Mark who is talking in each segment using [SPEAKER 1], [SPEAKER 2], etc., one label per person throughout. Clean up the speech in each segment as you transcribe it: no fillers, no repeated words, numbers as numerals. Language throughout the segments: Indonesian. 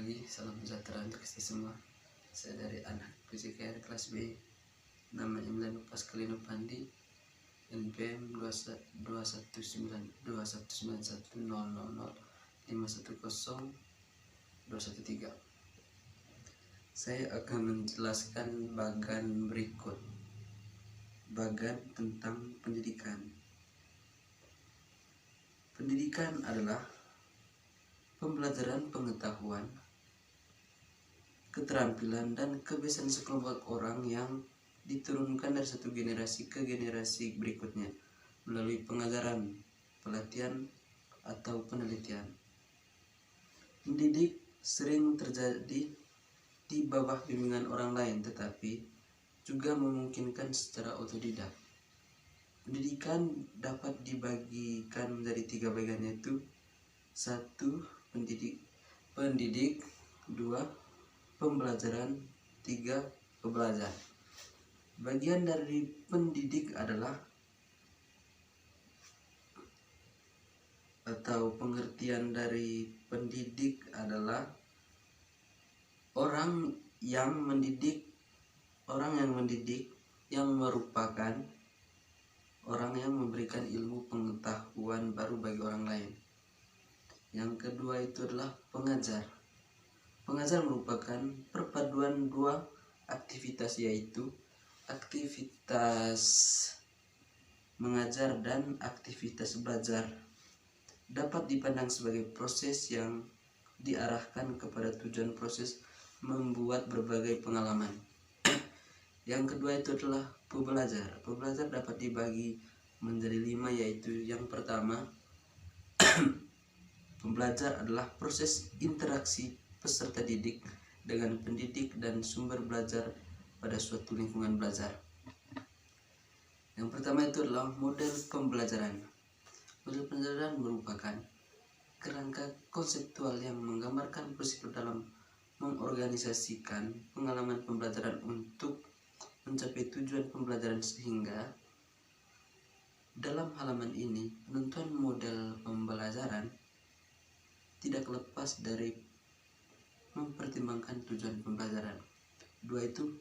[SPEAKER 1] pagi, salam sejahtera untuk kita semua. Saya dari anak PJKR kelas B, namanya Milano Pascalino Pandi, NPM 219100510 Saya akan menjelaskan bagan berikut. Bagan tentang pendidikan. Pendidikan adalah pembelajaran pengetahuan, keterampilan, dan kebiasaan sekelompok orang yang diturunkan dari satu generasi ke generasi berikutnya melalui pengajaran, pelatihan, atau penelitian. Mendidik sering terjadi di bawah bimbingan orang lain, tetapi juga memungkinkan secara otodidak. Pendidikan dapat dibagikan menjadi 3 bagian, yaitu 1. Pendidik 2. Pembelajaran 3. Pembelajar. Bagian dari pendidik adalah atau pengertian dari pendidik adalah orang yang mendidik yang merupakan orang yang memberikan ilmu pengetahuan baru bagi orang lain. Yang kedua itu adalah pengajar. Pengajar merupakan perpaduan 2 aktivitas, yaitu aktivitas mengajar dan aktivitas belajar. Dapat dipandang sebagai proses yang diarahkan kepada tujuan proses membuat berbagai pengalaman. Yang kedua itu adalah pembelajar. Pembelajar dapat dibagi menjadi 5, yaitu yang pertama, pembelajar adalah proses interaksi peserta didik dengan pendidik dan sumber belajar pada suatu lingkungan belajar. Yang pertama itu adalah model pembelajaran. Model pembelajaran merupakan kerangka konseptual yang menggambarkan prosedur dalam mengorganisasikan pengalaman pembelajaran untuk mencapai tujuan pembelajaran, sehingga dalam halaman ini penentuan model pembelajaran tidak lepas dari mempertimbangkan tujuan pembelajaran. 2 itu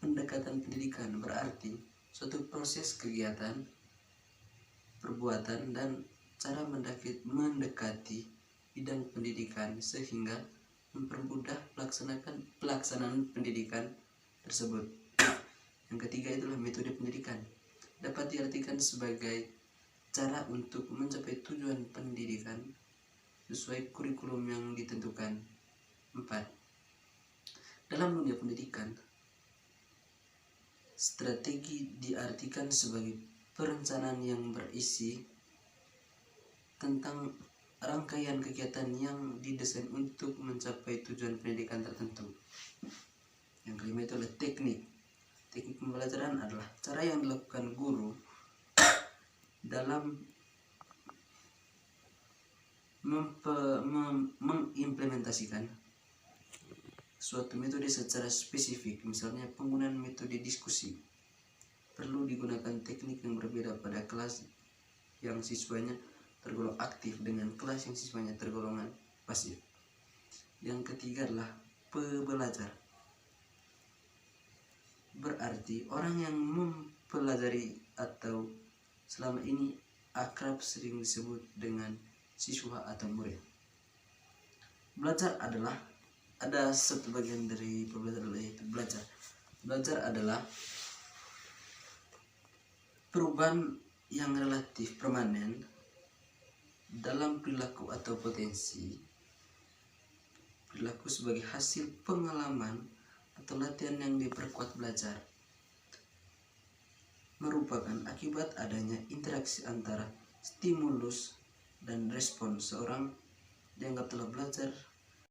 [SPEAKER 1] pendekatan pendidikan, berarti suatu proses kegiatan, perbuatan, dan cara mendekati bidang pendidikan sehingga mempermudah pelaksanaan pendidikan tersebut. Yang ketiga itulah metode pendidikan. Dapat diartikan sebagai cara untuk mencapai tujuan pendidikan sesuai kurikulum yang ditentukan. 4. Dalam dunia pendidikan, strategi diartikan sebagai perencanaan yang berisi tentang rangkaian kegiatan yang didesain untuk mencapai tujuan pendidikan tertentu. Yang kelima itu adalah teknik. Teknik pembelajaran adalah cara yang dilakukan guru dalam mengimplementasikan suatu metode secara spesifik. Misalnya penggunaan metode diskusi. Perlu digunakan teknik yang berbeda pada kelas yang siswanya tergolong aktif dengan kelas yang siswanya tergolongan pasif. Yang ketiga adalah pembelajar. Berarti orang yang mempelajari atau selama ini akrab sering disebut dengan siswa atau murid. Belajar adalah ada satu bagian dari pembelajaran, yaitu belajar. Belajar adalah perubahan yang relatif permanen dalam perilaku atau potensi perilaku sebagai hasil pengalaman atau latihan yang diperkuat. Belajar merupakan akibat adanya interaksi antara stimulus dan respon. Seorang dianggap telah belajar